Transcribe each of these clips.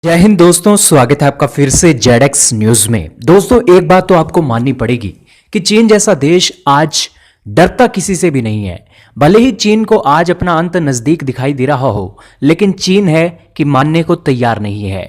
जय हिंद दोस्तों, स्वागत है आपका फिर से जेडेक्स न्यूज में। दोस्तों, एक बात तो आपको माननी पड़ेगी कि चीन जैसा देश आज डरता किसी से भी नहीं है। भले ही चीन को आज अपना अंत नजदीक दिखाई दे रहा हो, लेकिन चीन है कि मानने को तैयार नहीं है।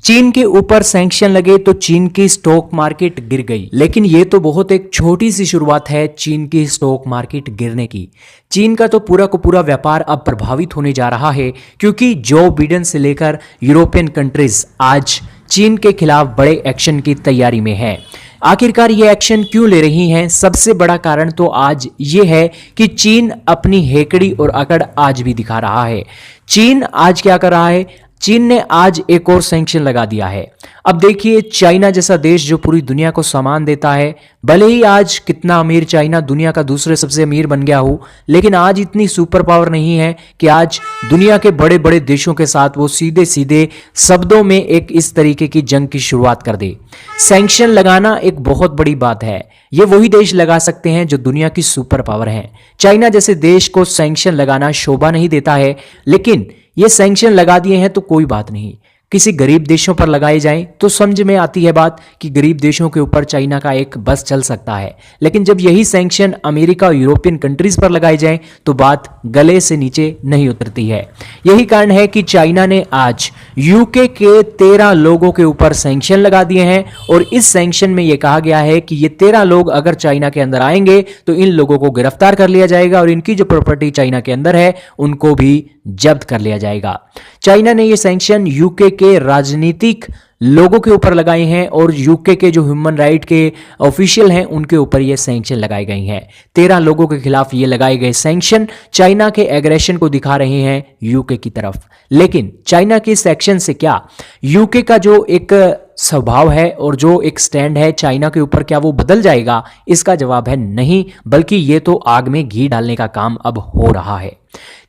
चीन के ऊपर सैंक्शन लगे तो चीन की स्टॉक मार्केट गिर गई, लेकिन ये तो बहुत एक छोटी सी शुरुआत है चीन की स्टॉक मार्केट गिरने की। चीन का तो पूरा को पूरा व्यापार अब प्रभावित होने जा रहा है, क्योंकि जो बिडेन से लेकर यूरोपियन कंट्रीज आज चीन के खिलाफ बड़े एक्शन की तैयारी में है। आखिरकार ये एक्शन क्यों ले रही हैं? सबसे बड़ा कारण तो आज ये है कि चीन अपनी हेकड़ी और अकड़ आज भी दिखा रहा है। चीन आज क्या कर रहा है? चीन ने आज एक और सैंक्शन लगा दिया है। अब देखिए, चाइना जैसा देश जो पूरी दुनिया को सामान देता है, भले ही आज कितना अमीर चाइना दुनिया का दूसरे सबसे अमीर बन गया हो, लेकिन आज इतनी सुपर पावर नहीं है कि आज दुनिया के बड़े बड़े देशों के साथ वो सीधे सीधे शब्दों में एक इस तरीके की जंग की शुरुआत कर दे। सैंक्शन लगाना एक बहुत बड़ी बात है। ये वही देश लगा सकते हैं जो दुनिया की सुपर पावर हैं। चाइना जैसे देश को सैंक्शन लगाना शोभा नहीं देता है, लेकिन ये सैंक्शन लगा दिए हैं तो कोई बात नहीं। किसी गरीब देशों पर लगाए जाएं तो समझ में आती है बात कि गरीब देशों के ऊपर चाइना का एक बस चल सकता है, लेकिन जब यही सैंक्शन अमेरिका और यूरोपियन कंट्रीज पर लगाए जाएं तो बात गले से नीचे नहीं उतरती है। यही कारण है कि चाइना ने आज यूके के 13 लोगों के ऊपर सैंक्शन लगा दिए हैं, और इस सैंक्शन में यह कहा गया है कि ये 13 लोग अगर चाइना के अंदर आएंगे तो इन लोगों को गिरफ्तार कर लिया जाएगा और इनकी जो प्रॉपर्टी चाइना के अंदर है उनको भी जब्त कर लिया जाएगा। चाइना ने ये सैंक्शन यूके के राजनीतिक लोगों के ऊपर लगाए हैं और यूके के जो ह्यूमन राइट के ऑफिशियल हैं उनके ऊपर ये सैंक्शन लगाए गए हैं। 13 लोगों के खिलाफ ये लगाए गए सैंक्शन चाइना के एग्रेशन को दिखा रहे हैं यूके की तरफ। लेकिन चाइना के इस एक्शन से क्या यूके का जो एक स्वभाव है और जो एक स्टैंड है चाइना के ऊपर, क्या वो बदल जाएगा? इसका जवाब है नहीं, बल्कि ये तो आग में घी डालने का काम अब हो रहा है।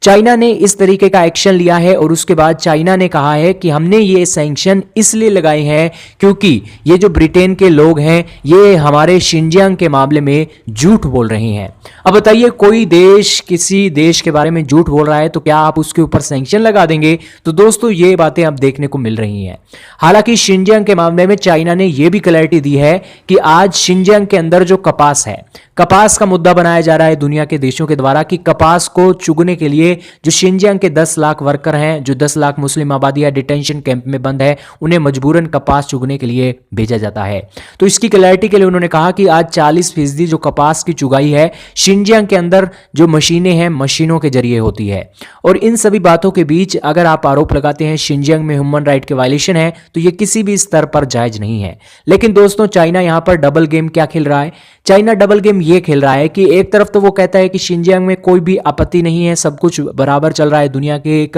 चाइना ने इस तरीके का एक्शन लिया है और उसके बाद चाइना ने कहा है कि हमने ये सैंक्शन इसलिए लगाए हैं क्योंकि ये जो ब्रिटेन के लोग हैं ये हमारे शिनजियांग के मामले में झूठ बोल रहे हैं। अब बताइए, कोई देश किसी देश के बारे में झूठ बोल रहा है तो क्या आप उसके ऊपर सैंक्शन लगा देंगे? तो दोस्तों, ये बातें अब देखने को मिल रही हैं। हालांकि शिनजियांग के मामले में चाइना ने यह भी क्लैरिटी दी है कि आज शिनजियांग के अंदर जो कपास है, कपास का मुद्दा बनाया जा रहा है दुनिया के देशों के द्वारा कि कपास को चुगने के लिए जो शिनजियांग के 10 लाख वर्कर हैं, जो 10 लाख मुस्लिम आबादी या डिटेंशन कैंप में बंद है, उन्हें मजबूरन कपास चुगने के लिए भेजा जाता है। तो इसकी क्लैरिटी के लिए उन्होंने कहा कि आज 40% जो कपास की चुगाई है शिनजियांग के अंदर जो मशीनें हैं, मशीनों के जरिए होती है। और इन सभी बातों के बीच अगर आप आरोप लगाते हैं शिनजियांग में ह्यूमन राइट के वायलेशन है, तो ये किसी भी स्तर पर जायज नहीं है। लेकिन दोस्तों, चाइना यहां पर डबल गेम क्या खेल रहा है? चाइना डबल गेम ये खेल रहा है कि एक तरफ तो वो कहता है कि शिनजियांग में कोई भी आपत्ति नहीं है, सब कुछ बराबर चल रहा है, दुनिया के एक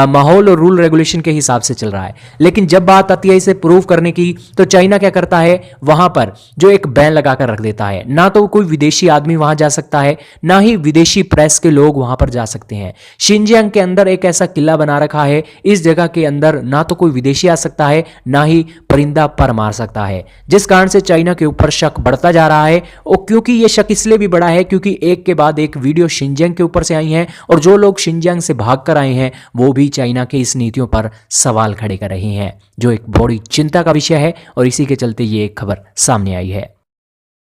माहौल और रूल रेगुलेशन के हिसाब से चल रहा है। लेकिन जब बात आती है इसे प्रूव करने की, तो चाइना क्या करता है? वहां पर जो एक बैन लगाकर रख देता है। ना तो कोई विदेशी आदमी वहां जा सकता है, ना ही विदेशी प्रेस के लोग वहां पर जा सकते हैं। शिनजियांग के अंदर एक ऐसा किला बना रखा है, इस जगह के अंदर ना तो कोई विदेशी आ सकता है, ना ही परिंदा पर मार सकता है, जिस कारण से चाइना के ऊपर शक बढ़ता जा रहा है। और क्योंकि यह शक इसलिए भी बढ़ा है क्योंकि एक के बाद एक वीडियो शिनजियांग के ऊपर से आई हैं, और जो लोग शिनजियांग से भागकर आए हैं वो भी चाइना के इस नीतियों पर सवाल खड़े कर रहे हैं, जो एक बड़ी चिंता का विषय है, और इसी के चलते ये एक खबर सामने आई है।